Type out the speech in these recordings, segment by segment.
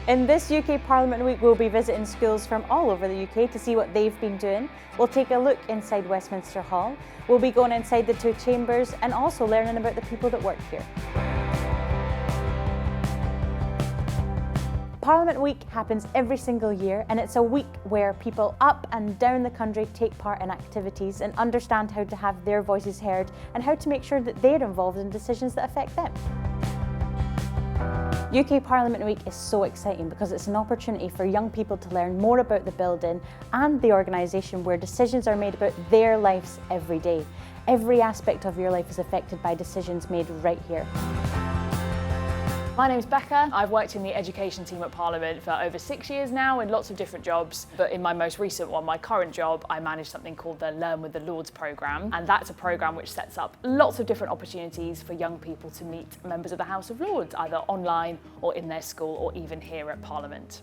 In this UK Parliament Week, we'll be visiting schools from all over the UK to see what they've been doing. We'll take a look inside Westminster Hall. We'll be going inside the two chambers and also learning about the people that work here. Parliament Week happens every single year, and it's a week where people up and down the country take part in activities and understand how to have their voices heard and how to make sure that they're involved in decisions that affect them. UK Parliament Week is so exciting because it's an opportunity for young people to learn more about the building and the organisation where decisions are made about their lives every day. Every aspect of your life is affected by decisions made right here. My name's Becca. I've worked in the education team at Parliament for over 6 years now in lots of different jobs, but in my most recent one, my current job, I manage something called the Learn with the Lords programme, and that's a programme which sets up lots of different opportunities for young people to meet members of the House of Lords, either online or in their school or even here at Parliament.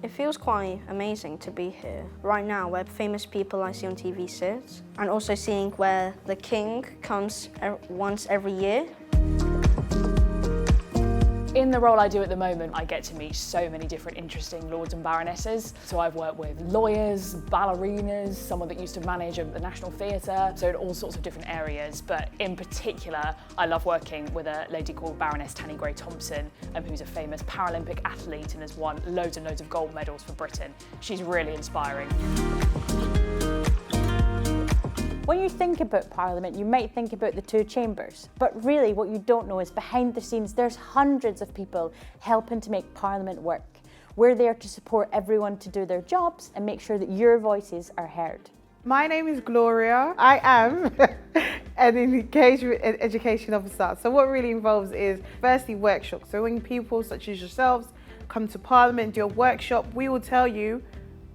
It feels quite amazing to be here right now where famous people I see on TV sit, and also seeing where the King comes once every year. In the role I do at the moment, I get to meet so many different interesting lords and baronesses. So I've worked with lawyers, ballerinas, someone that used to manage the National Theatre, so in all sorts of different areas. But in particular, I love working with a lady called Baroness Tanni Grey-Thompson, who's a famous Paralympic athlete and has won loads and loads of gold medals for Britain. She's really inspiring. When you think about Parliament, you might think about the two chambers, but really what you don't know is behind the scenes there's hundreds of people helping to make Parliament work. We're there to support everyone to do their jobs and make sure that your voices are heard. My name is Gloria. I am an engagement education officer. So what really involves is firstly workshops. So when people such as yourselves come to Parliament, do a workshop, we will tell you,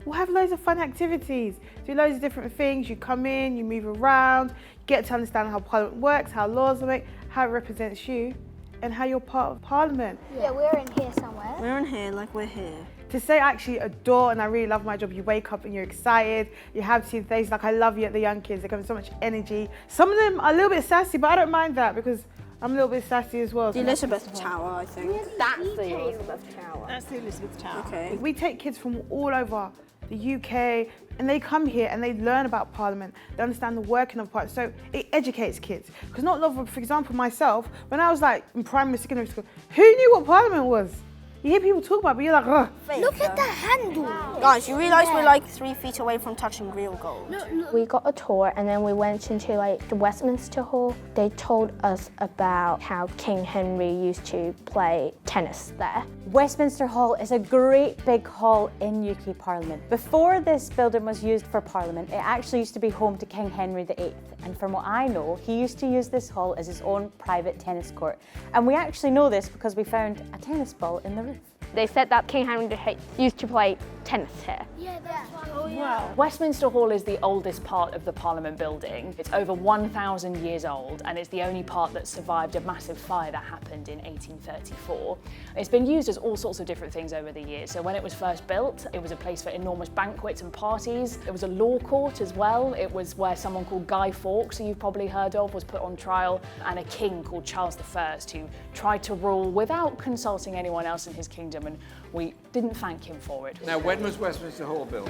we'll have loads of fun activities, do loads of different things. You come in, you move around, get to understand how Parliament works, how laws are made, how it represents you, and how you're part of Parliament. Yeah, we're in here somewhere. We're in here like we're here. To say I actually adore and I really love my job, you wake up and you're excited, you have seen things like I love you at the young kids, they come with so much energy. Some of them are a little bit sassy, but I don't mind that because I'm a little bit sassy as well. The Elizabeth Tower, I think. That's the Elizabeth Tower. That's the Elizabeth Tower. Okay. We take kids from all over the UK and they come here and they learn about Parliament, they understand the working of Parliament, so it educates kids. Because not a lot of, for example, myself, when I was like in primary, secondary school, who knew what Parliament was? You hear people talk about it, but you're like, ugh. Look at the handle. Guys, you realise we're like 3 feet away from touching real gold. We got a tour and then we went into the Westminster Hall. They told us about how King Henry used to play tennis there. Westminster Hall is a great big hall in UK Parliament. Before this building was used for Parliament, it actually used to be home to King Henry VIII. And from what I know, he used to use this hall as his own private tennis court. And we actually know this because we found a tennis ball in the roof. They said that King Henry VIII used to play tennis here. Yeah, that's right. Wow. Westminster Hall is the oldest part of the Parliament building. It's over 1,000 years old and it's the only part that survived a massive fire that happened in 1834. It's been used as all sorts of different things over the years. So when it was first built, it was a place for enormous banquets and parties. It was a law court as well. It was where someone called Guy Fawkes, who you've probably heard of, was put on trial, and a king called Charles I who tried to rule without consulting anyone else in his kingdom, and we didn't thank him for it. Now, when was Westminster Hall built?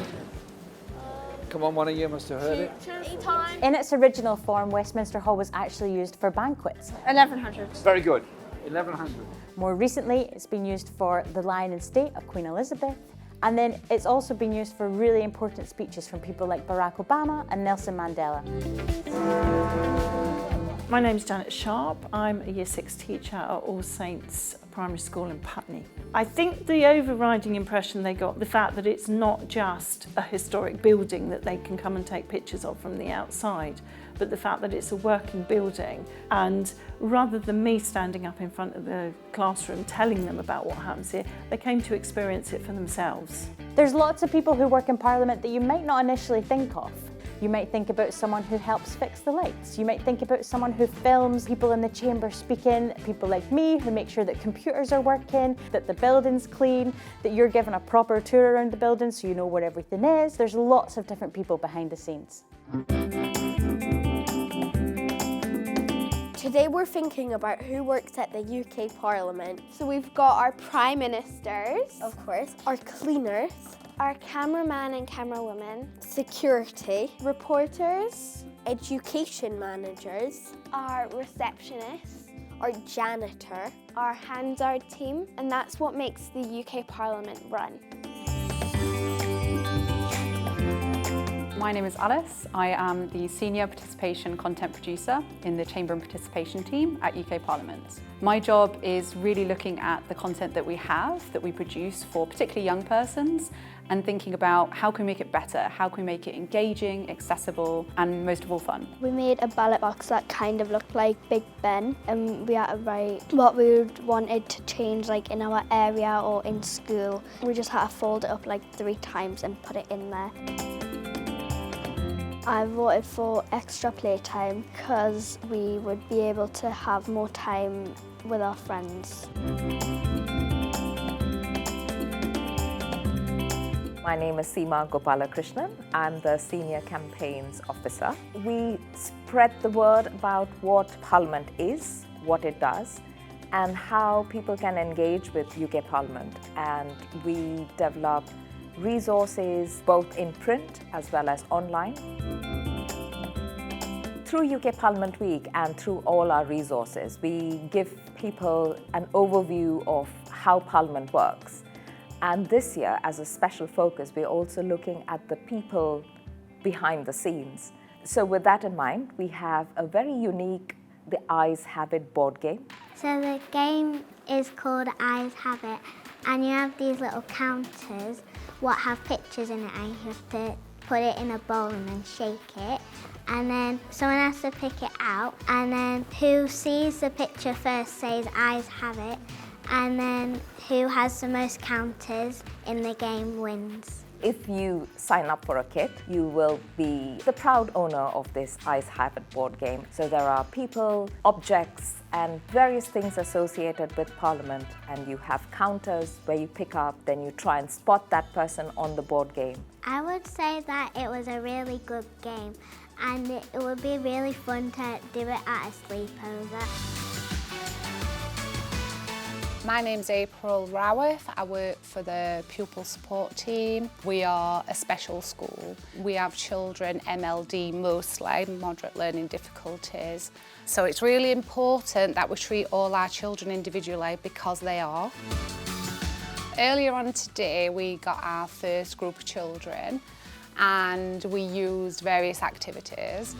Come on, one of you must have heard it. In its original form, Westminster Hall was actually used for banquets. 1100s. Very good. 1100. More recently, it's been used for the Lion and State of Queen Elizabeth, and then it's also been used for really important speeches from people like Barack Obama and Nelson Mandela. My name's Janet Sharp. I'm a Year 6 teacher at All Saints Primary School in Putney. I think the overriding impression they got, the fact that it's not just a historic building that they can come and take pictures of from the outside, but the fact that it's a working building, and rather than me standing up in front of the classroom telling them about what happens here, they came to experience it for themselves. There's lots of people who work in Parliament that you might not initially think of. You might think about someone who helps fix the lights. You might think about someone who films people in the chamber speaking, people like me who make sure that computers are working, that the building's clean, that you're given a proper tour around the building so you know where everything is. There's lots of different people behind the scenes. Today we're thinking about who works at the UK Parliament. So we've got our Prime Ministers, Of course, our cleaners, our cameraman and camerawoman, security, reporters, education managers, our receptionists, our janitor, our Hansard team, and that's what makes the UK Parliament run. My name is Alice. I am the Senior Participation Content Producer in the Chamber and Participation team at UK Parliament. My job is really looking at the content that we have, that we produce for particularly young persons, and thinking about how can we make it better, how can we make it engaging, accessible, and most of all fun. We made a ballot box that kind of looked like Big Ben, and we had to write what we wanted to change like in our area or in school. We just had to fold it up like 3 times and put it in there. I voted for extra playtime because we would be able to have more time with our friends. My name is Seema Gopalakrishnan. I'm the Senior Campaigns Officer. We spread the word about what Parliament is, what it does, and how people can engage with UK Parliament. And we develop resources both in print as well as online. Through UK Parliament Week and through all our resources, we give people an overview of how Parliament works. And this year, as a special focus, we're also looking at the people behind the scenes. So with that in mind, we have a very unique The Eyes Have It board game. So the game is called Eyes Have It, and you have these little counters what have pictures in it, and you have to put it in a bowl and then shake it, and then someone has to pick it out, and then who sees the picture first says Eyes Have It, and then who has the most counters in the game wins. If you sign up for a kit, you will be the proud owner of this Eyes Have It board game. So there are people, objects, and various things associated with Parliament, and you have counters where you pick up, then you try and spot that person on the board game. I would say that it was a really good game, and it would be really fun to do it at a sleepover. My name's April Raworth. I work for the pupil support team. We are a special school. We have children MLD mostly, moderate learning difficulties. So it's really important that we treat all our children individually because they are. Earlier on today we got our first group of children and we used various activities.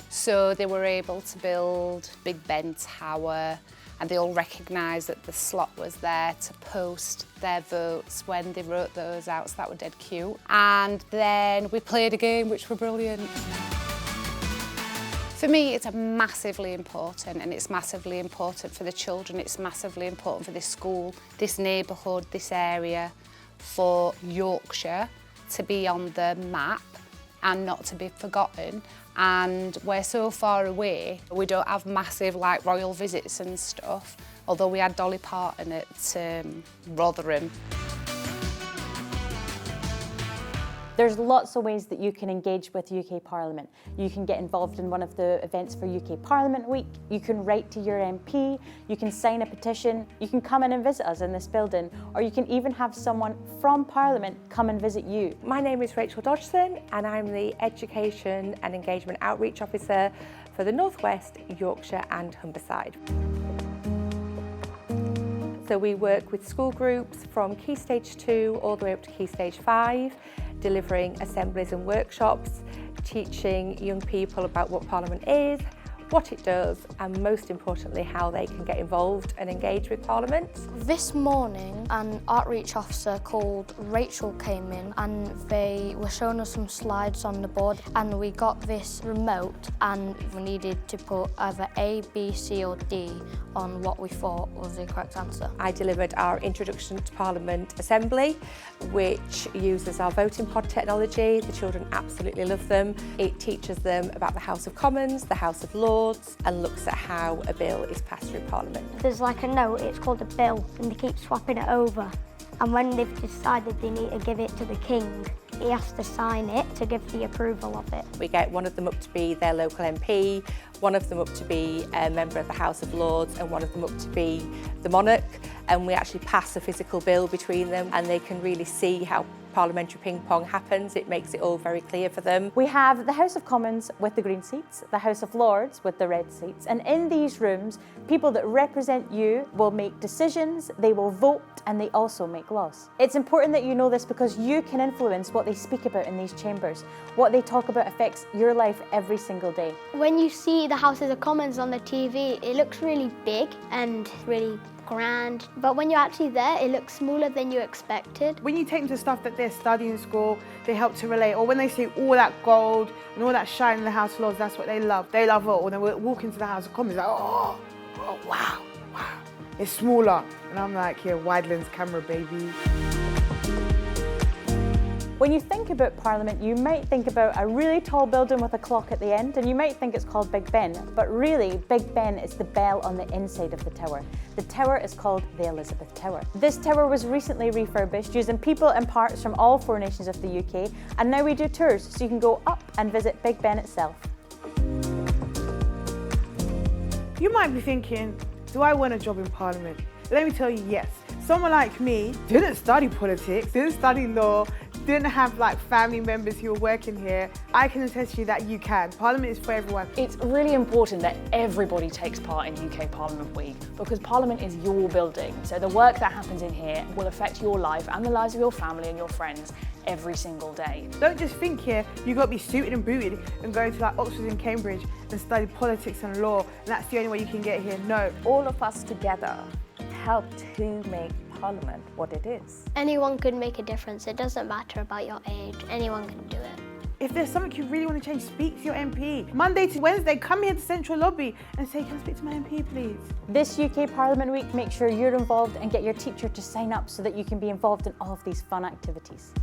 So they were able to build Big Ben Tower, and they all recognised that the slot was there to post their votes when they wrote those out, so that was dead cute. And then we played a game which were brilliant. For me, it's massively important, and it's massively important for the children, it's massively important for this school, this neighbourhood, this area, for Yorkshire to be on the map and not to be forgotten. And we're so far away, we don't have massive like royal visits and stuff, although we had Dolly Parton at Rotherham. There's lots of ways that you can engage with UK Parliament. You can get involved in one of the events for UK Parliament Week, you can write to your MP, you can sign a petition, you can come in and visit us in this building, or you can even have someone from Parliament come and visit you. My name is Rachel Dodgson and I'm the Education and Engagement Outreach Officer for the North West, Yorkshire and Humberside. So we work with school groups from Key Stage 2 all the way up to Key Stage 5, delivering assemblies and workshops, teaching young people about what Parliament is, what it does, and most importantly, how they can get involved and engage with Parliament. This morning, an outreach officer called Rachel came in and they were showing us some slides on the board, and we got this remote and we needed to put either A, B, C or D on what we thought was the correct answer. I delivered our Introduction to Parliament assembly, which uses our voting pod technology. The children absolutely love them. It teaches them about the House of Commons, the House of Lords, and looks at how a bill is passed through Parliament. There's like a note, it's called a bill, and they keep swapping it over. And when they've decided they need to give it to the King, he has to sign it to give the approval of it. We get one of them up to be their local MP, one of them up to be a member of the House of Lords, and one of them up to be the monarch. And we actually pass a physical bill between them, and they can really see how parliamentary ping pong happens. It makes it all very clear for them. We have the House of Commons with the green seats, the House of Lords with the red seats, and in these rooms, people that represent you will make decisions, they will vote, and they also make laws. It's important that you know this because you can influence what they speak about in these chambers. What they talk about affects your life every single day. When you see the Houses of Commons on the TV, it looks really big and really grand, but when you're actually there, it looks smaller than you expected. When you take them to stuff that they're studying in school, they help to relate. Or when they see all that gold and all that shine in the House of Lords, that's what they love. They love it all. When they walk into the House of Commons, like, oh, wow, it's smaller. And I'm like, yeah, wide lens camera, baby. When you think about Parliament, you might think about a really tall building with a clock at the end, and you might think it's called Big Ben, but really, Big Ben is the bell on the inside of the tower. The tower is called the Elizabeth Tower. This tower was recently refurbished using people and parts from all 4 nations of the UK, and now we do tours, so you can go up and visit Big Ben itself. You might be thinking, do I want a job in Parliament? Let me tell you, yes. Someone like me didn't study politics, didn't study law, didn't have like family members who were working here. I can attest to you that you can. Parliament is for everyone. It's really important that everybody takes part in UK Parliament Week because Parliament is your building. So the work that happens in here will affect your life and the lives of your family and your friends every single day. Don't just think here you've got to be suited and booted and go to like Oxford and Cambridge and study politics and law and that's the only way you can get here. No. All of us together help to make Parliament what it is. Anyone can make a difference. It doesn't matter about your age. Anyone can do it. If there's something you really want to change, speak to your MP. Monday to Wednesday, come here to Central Lobby and say, can I speak to my MP, please? This UK Parliament Week, make sure you're involved and get your teacher to sign up so that you can be involved in all of these fun activities.